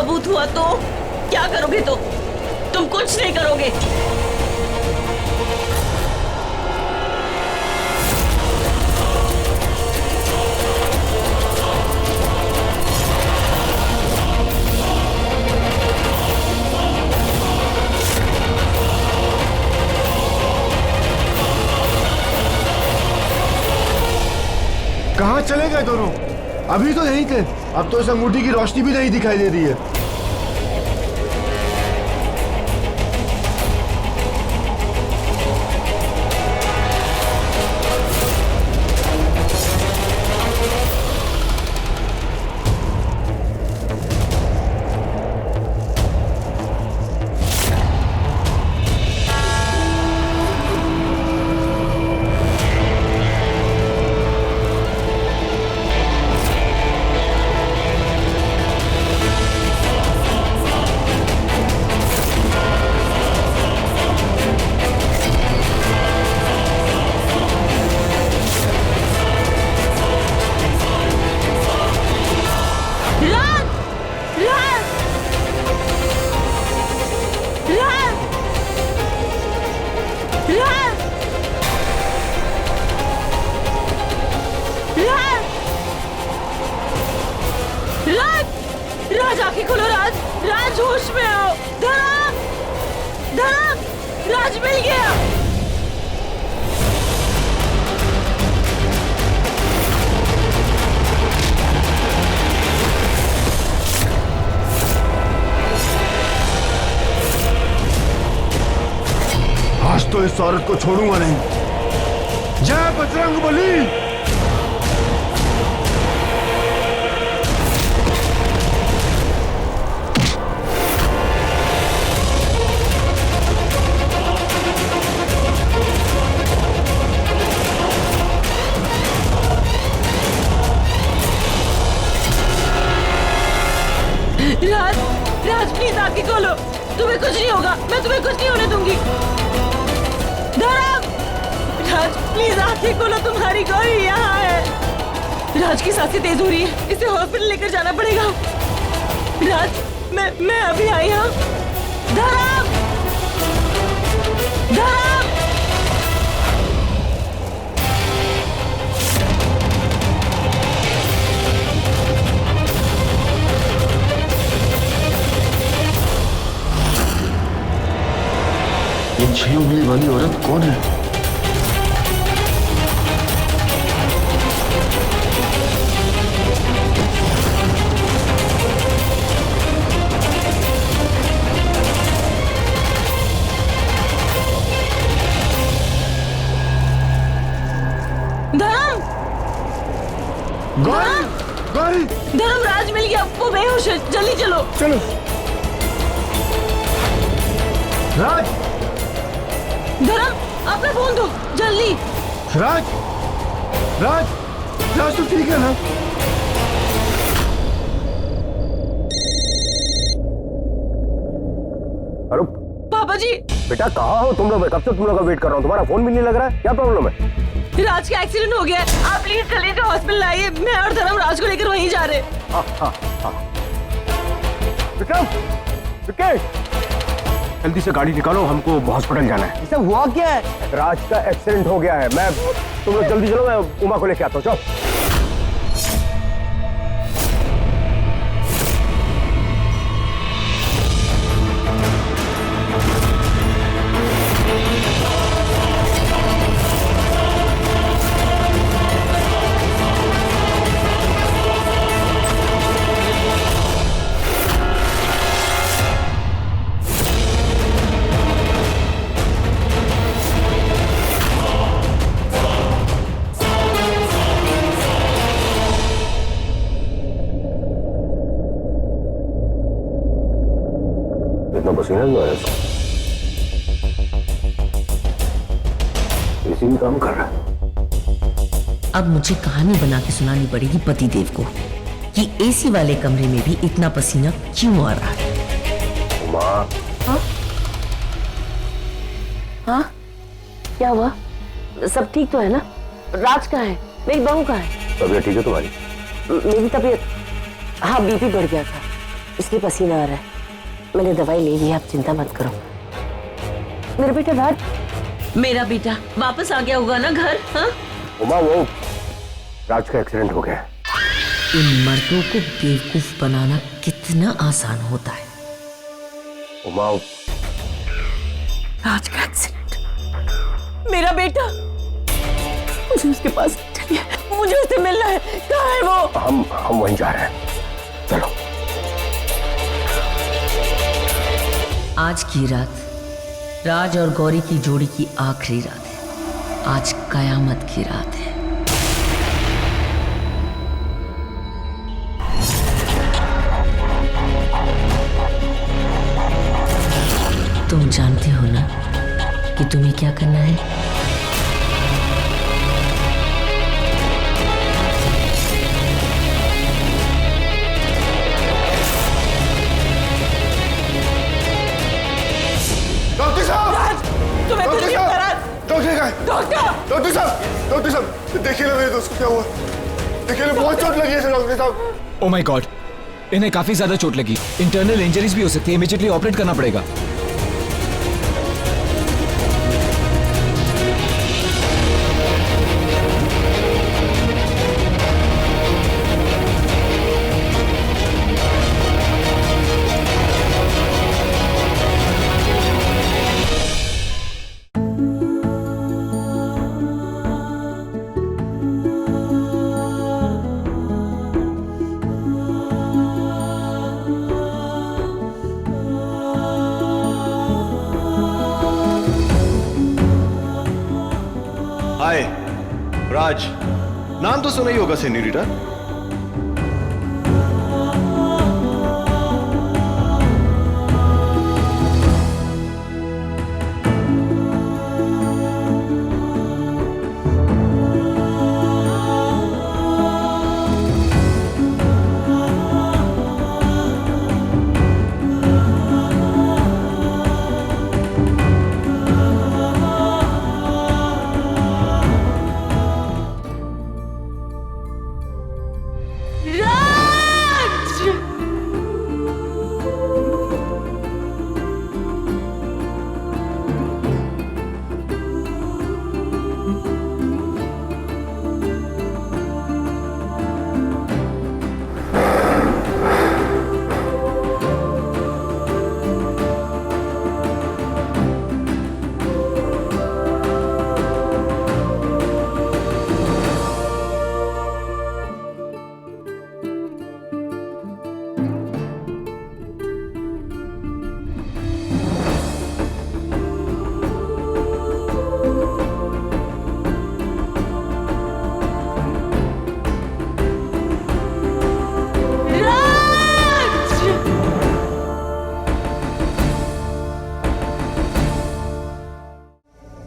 सबूत हुआ तो क्या करोगे? तो तुम कुछ नहीं करोगे। कहाँ चले गए दोनों? अभी तो यहीं थे, अब तो इस अंगूठी की रोशनी भी नहीं दिखाई दे रही है। राज आंखें खोलो। राज, राज होश में आओ। धर्म, धर्म, राज मिल गया। आज तो इस औरत को छोड़ूंगा नहीं। जय बजरंगबली। राज, राज प्लीज आंखें खोलो। तुम्हें कुछ नहीं होगा, मैं तुम्हें कुछ नहीं होने दूंगी। धर्म, राज प्लीज आंखें खोलो, तुम्हारी गौरी यहाँ है। राज की सांसें तेज हो रही है, इसे हॉस्पिटल लेकर जाना पड़ेगा। राज, मैं अभी आई हूँ। धर्म, धर्म। ये 6 उंगली वाली औरत कौन है? धर्म, गौरी, गौरी। धर्म, राज मिल गया, वो बेहोश है। जल्दी चलो। चलो। राज, धर्म, अपना फोन दो जल्दी। राज, राज, राज तो ठीक है ना? अरे पापा जी, बेटा कहाँ हो तुम लोग? मैं कब से तुम लोग का वेट कर रहा हूँ, तुम्हारा फोन भी नहीं लग रहा है, क्या प्रॉब्लम है? राज का एक्सीडेंट हो गया है, आप प्लीज जल्दी से हॉस्पिटल आइए। मैं और धर्म राज को लेकर वहीं जा रहे हैं। विक्रम, विकेट, जल्दी से गाड़ी निकालो, हमको हॉस्पिटल जाना है। इसे हुआ क्या है? राज का एक्सीडेंट हो गया है। तुम लोग जल्दी चलो, मैं उमा को लेके आता हूँ। चलो। इतना पसीना क्यों आया? इसी भी काम कर रहा है। अब मुझे कहानी बना के सुनानी पड़ेगी पतिदेव को कि एसी वाले कमरे में भी इतना पसीना क्यों आ रहा है। उमा। हाँ? हाँ? क्या हुआ? सब ठीक तो है ना? राज कहाँ है? मेरी बहू कहाँ है? तबीयत ठीक है तुम्हारी? मेरी तबीयत, हाँ बीपी बढ़ गया था। इसलिए पसीना आ रहा है। मैंने दवाई ले ली है, आप चिंता मत करो। मेरा बेटा राज, मेरा बेटा वापस आ गया होगा ना घर? हाँ उमा, वो राज का एक्सीडेंट हो गया है। इन मर्दों को बेवकूफ बनाना कितना आसान होता है। उमा, राज का एक्सीडेंट। मेरा बेटा, मुझे उसके पास चाहिए, मुझे उससे मिलना है। कहाँ है वो? हम वहीं जा रहे हैं, चलो। आज की रात राज और गौरी की जोड़ी की आखिरी रात है। आज कयामत की रात है। तुम जानते हो ना कि तुम्हें क्या करना है? डॉक्टर साहब, तुम्हें कुछ नहीं होगा राज। डॉक्टर का है। डॉक्टर डॉक्टर साहब, देखिए ना मेरे दोस्त को क्या हुआ। देखिए ना, बहुत चोट लगी है डॉक्टर साहब। ओह माय गॉड, इन्हें काफी ज्यादा चोट लगी। इंटरनल इंजरीज भी हो सकती है। इमीडिएटली ऑपरेट करना पड़ेगा। हाय राज, नाम तो सुना ही होगा सेन्योरिटा।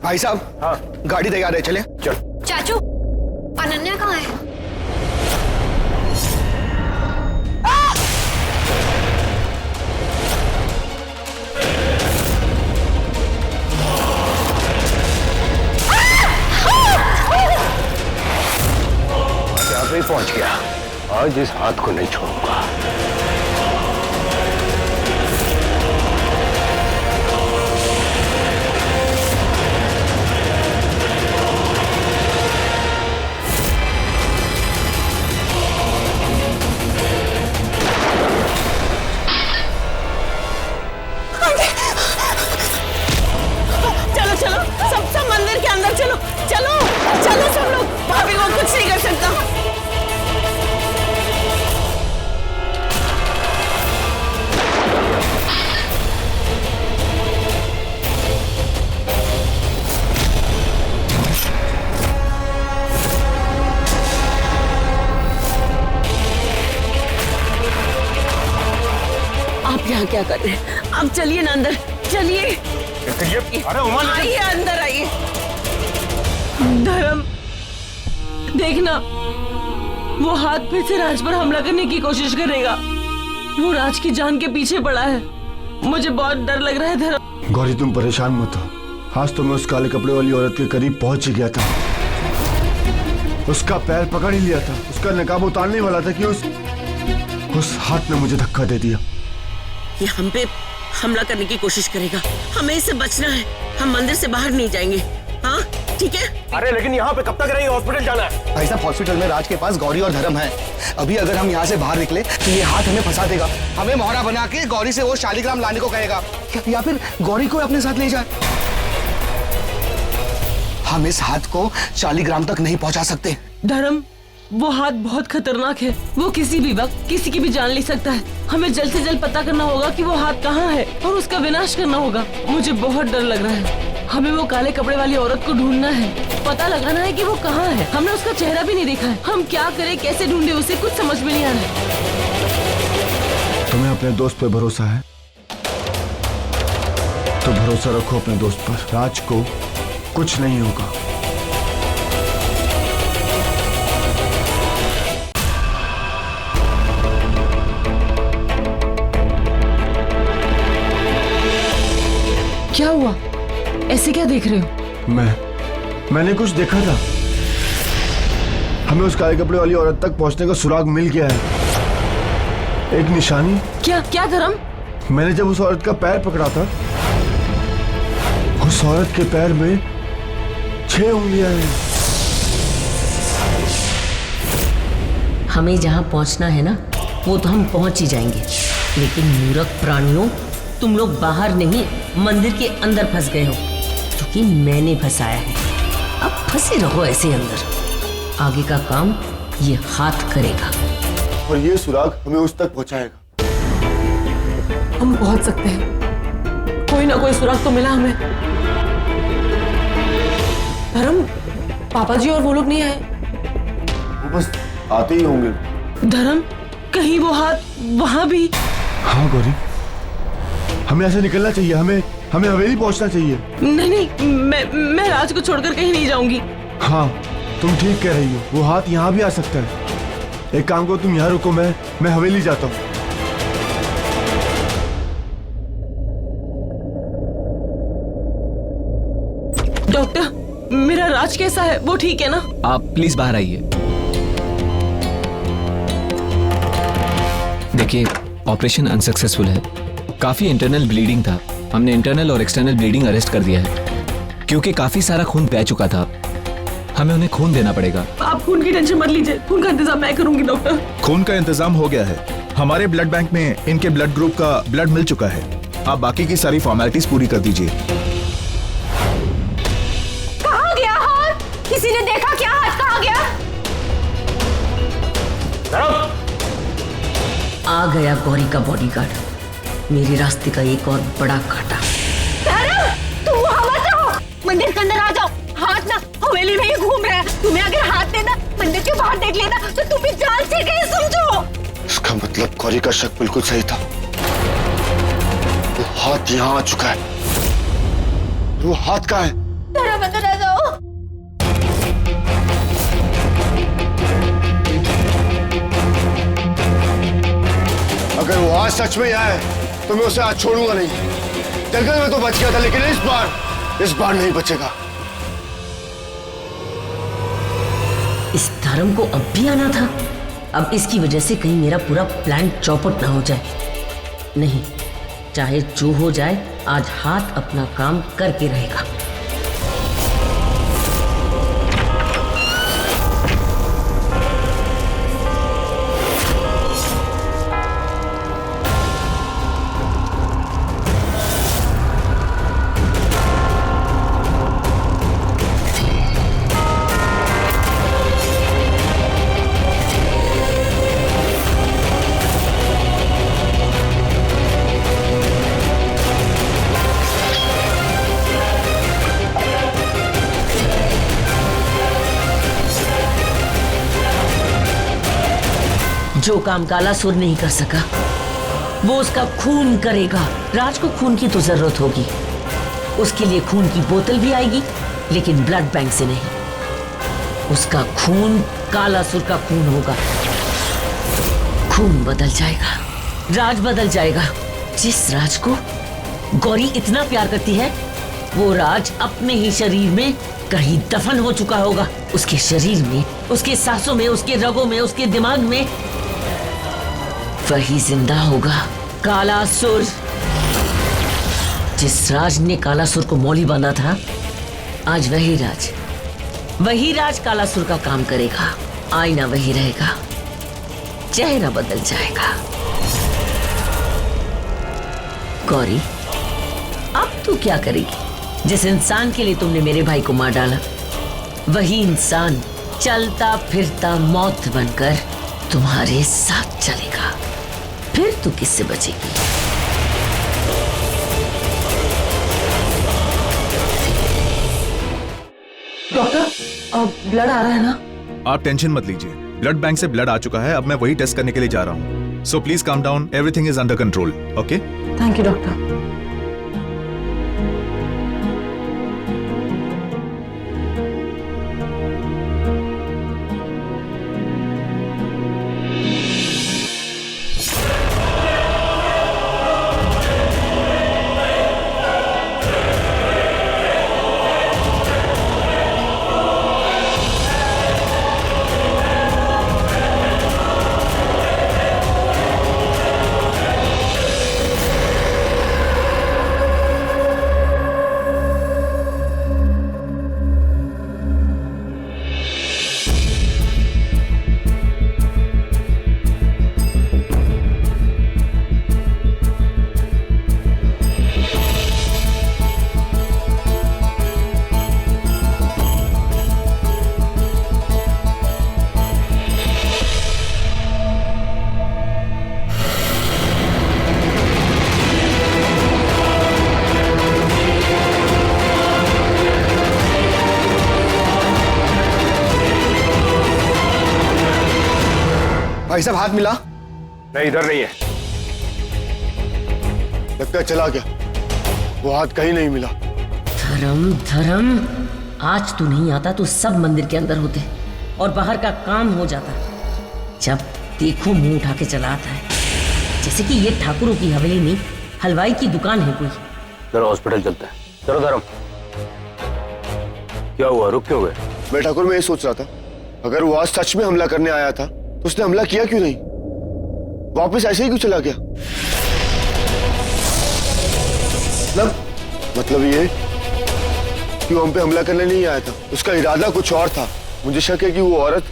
भाई साहब, हाँ, गाड़ी तैयार है, चले। चल। चाचू, अनन्या कहाँ है? यहाँ पे पहुंच गया। आज इस हाथ को नहीं छोड़ूंगा। यहाँ क्या कर रहे हैं? आप चलिए ना अंदर, चलिए। अरे उमा, आइए अंदर आइए। धर्म, देखना वो हाथ फिर से राज पर हमला करने की कोशिश करेगा। वो राज की जान के पीछे पड़ा है। मुझे बहुत डर लग रहा है धर्म। गौरी तुम परेशान मत हो। आज तो मैं उस काले कपड़े वाली औरत के करीब पहुंच ही गया था। उसका पैर पकड़ ही लिया था। उसका नकाब उतारने वाला था कि उस हाथ ने मुझे धक्का दे दिया। ये हम पे हमला करने की कोशिश करेगा। हमें इससे बचना है। हम मंदिर से बाहर नहीं जाएंगे। हाँ ठीक है। अरे लेकिन यहाँ पे कब तक रहेंगे? हॉस्पिटल जाना है। भाई साहब हॉस्पिटल में राज के पास गौरी और धर्म है। अभी अगर हम यहाँ से बाहर निकले तो ये हाथ हमें फंसा देगा। हमें मोहरा बना के गौरी से वो शालिग्राम लाने को कहेगा या फिर गौरी को अपने साथ ले जाए। हम इस हाथ को शालिग्राम तक नहीं पहुंचा सकते। धर्म, वो हाथ बहुत खतरनाक है। वो किसी भी वक्त किसी की भी जान ले सकता है। हमें जल्द से जल्द पता करना होगा कि वो हाथ कहाँ है और उसका विनाश करना होगा। मुझे बहुत डर लग रहा है। हमें वो काले कपड़े वाली औरत को ढूंढना है, पता लगाना है कि वो कहाँ है। हमने उसका चेहरा भी नहीं देखा है। हम क्या करें, कैसे ढूंढे उसे, कुछ समझ में नहीं आ रहा है। तुम्हें अपने दोस्त पे भरोसा है तो भरोसा रखो अपने दोस्त पर। राज को कुछ नहीं होगा। क्या हुआ? ऐसे क्या देख रहे हो? मैंने कुछ देखा था। हमें उस काले कपड़े वाली औरत तक पहुंचने का सुराग मिल गया है। एक निशानी। क्या धर्म? मैंने जब उस औरत का पैर पकड़ा था, उस औरत के पैर में 6 उंगलियां हैं। हमें जहाँ पहुँचना है ना, वो तो हम पहुँच ही जाएंगे। लेकिन मूर्ख प्राणियों, तुम लोग बाहर नहीं मंदिर के अंदर फंस गए हो, क्योंकि मैंने फंसाया है। अब फंसे रहो ऐसे अंदर। आगे का काम ये हाथ करेगा और ये सुराग हमें उस तक पहुंचाएगा। हम पहुंच सकते हैं। कोई ना कोई सुराग तो मिला हमें। धर्म, पापा जी और वो लोग नहीं आए? वो बस आते ही होंगे। धर्म, कहीं वो हाथ वहां भी? हाँ गौरी, हमें ऐसे निकलना चाहिए। हमें हवेली पहुंचना चाहिए। नहीं, मैं राज को छोड़कर कहीं नहीं जाऊंगी। हाँ, तुम ठीक कह रही हो। वो हाथ यहाँ भी आ सकता है। एक काम करो, तुम यहाँ रुको, मैं हवेली जाता हूँ। डॉक्टर, मेरा राज कैसा है? वो ठीक है ना? आप प्लीज बाहर आइए। देखिए, ऑपरेशन अनसक्सेसफुल है। काफी इंटरनल ब्लीडिंग था। हमने इंटरनल और एक्सटर्नल ब्लीडिंग अरेस्ट कर दिया है, क्योंकि काफी सारा खून बह चुका था। हमें उन्हें खून देना पड़ेगा। आप खून की टेंशन मत लीजिए, खून का इंतजाम मैं करूंगी डॉक्टर। खून का इंतजाम हो गया है। हमारे ब्लड बैंक में इनके ब्लड ग्रुप का ब्लड मिल चुका है। आप बाकी की सारी फॉर्मेलिटीज पूरी कर दीजिए। कहाँ गया हाथ? किसी ने देखा क्या? हाथ कहाँ गया? आ गया गौरी का बॉडीगार्ड। मेरे रास्ते का एक और बड़ा काटा। तुम वहाँ मत रहो, मंदिर के अंदर आ जाओ। हाथ ना हवेली में ही घूम रहा है। तुम्हें अगर हाथ देना, मंदिर के बाहर देख लेना तो तुम भी जान से गए, समझो। इसका मतलब गौरी का शक बिल्कुल सही था। वो हाथ यहाँ आ चुका है। वो हाथ कहाँ है? अंदर आ जाओ। अगर वो आज सच में यहाँ है तो मैं उसे आज छोड़ूंगा नहीं। जंगल में तो बच गया था, लेकिन इस बार नहीं बचेगा। इस धर्म को अब भी आना था। अब इसकी वजह से कहीं मेरा पूरा प्लान चौपट ना हो जाए। नहीं, चाहे जो हो जाए, आज हाथ अपना काम करके रहेगा। जो काम कालासुर नहीं कर सका, वो उसका खून करेगा। राज को खून की तो जरूरत होगी। उसके लिए खून की बोतल भी आएगी, लेकिन ब्लड बैंक से नहीं। उसका खून कालासुर का खून होगा। खून बदल जाएगा, राज बदल जाएगा। जिस राज को गौरी इतना प्यार करती है, वो राज अपने ही शरीर में कहीं दफन हो चुका होगा। उसके शरीर में, उसके सांसों में, उसके रगों में, उसके दिमाग में वही जिंदा होगा। कालासुर। जिस राज ने कालासुर को मौली बांधा था, आज वही राज कालासुर का काम करेगा। आईना वही रहेगा, चेहरा बदल जाएगा। गौरी, अब तू क्या करेगी? जिस इंसान के लिए तुमने मेरे भाई को मार डाला, वही इंसान चलता फिरता मौत बनकर तुम्हारे साथ चलेगा। फिर तू किससे बचेगी? डॉक्टर, अब ब्लड आ रहा है ना? आप टेंशन मत लीजिए, ब्लड बैंक से ब्लड आ चुका है। अब मैं वही टेस्ट करने के लिए जा रहा हूँ। So please calm down, everything is under control. Okay, thank you doctor. भाई साहब हाथ मिला? नहीं, इधर नहीं है। लगता है चला गया। वो हाथ कहीं नहीं मिला। धर्म, आज तू नहीं आता तो सब मंदिर के अंदर होते और बाहर का काम हो जाता। जब देखो मुंह उठा के चला आता है, जैसे कि ये ठाकुरों की हवेली नहीं, हलवाई की दुकान है कोई। चलो हॉस्पिटल चलते हैं। चलो धर्म। क्या हुआ, रुक क्यों गए? मैं ठाकुर, मैं ये सोच रहा था, अगर वो आज सच में हमला करने आया था तो उसने हमला किया क्यों नहीं? वापस ऐसे ही क्यों चला गया? मतलब ये कि वो हम पे हमला करने नहीं आया था, उसका इरादा कुछ और था। मुझे शक है कि वो औरत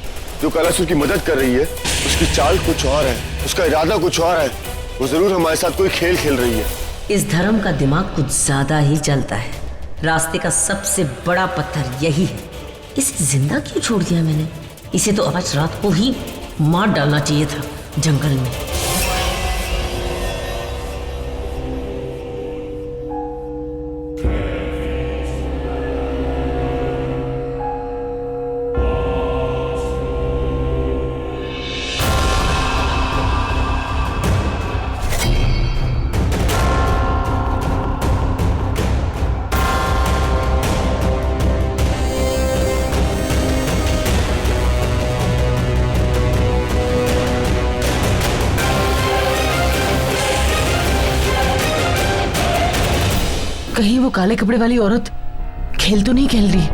जो कालासुर की मदद कर रही है, उसकी चाल कुछ और है, उसका इरादा कुछ और है। वो जरूर हमारे साथ कोई खेल खेल रही है। इस धर्म का दिमाग कुछ ज्यादा ही चलता है। रास्ते का सबसे बड़ा पत्थर यही है। इसे जिंदा क्यों छोड़ दिया मैंने? इसे तो आज रात को ही मार डालना चाहिए था जंगल में। कहीं वो काले कपड़े वाली औरत खेल तो नहीं खेल रही?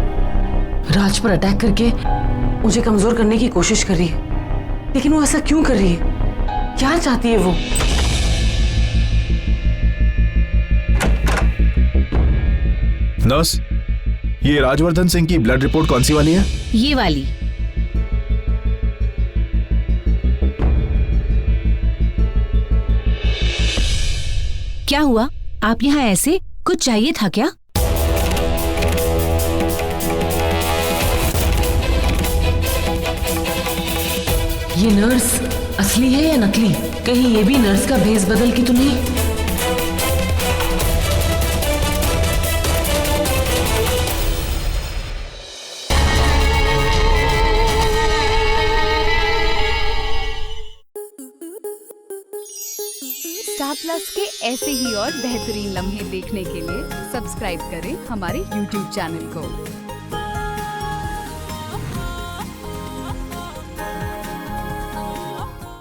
राज पर अटैक करके मुझे कमजोर करने की कोशिश कर रही है, लेकिन वो ऐसा क्यों कर रही है? क्या चाहती है वो? नर्स, ये राजवर्धन सिंह की ब्लड रिपोर्ट कौन सी वाली है? ये वाली। क्या हुआ? आप यहाँ ऐसे? कुछ चाहिए था क्या? ये नर्स असली है या नकली? कहीं ये भी नर्स का भेस बदल की तो नहीं? स्टार प्लस के ऐसे ही और बेहतरीन लम्हे देखने के लिए सब्सक्राइब करें हमारे YouTube चैनल को।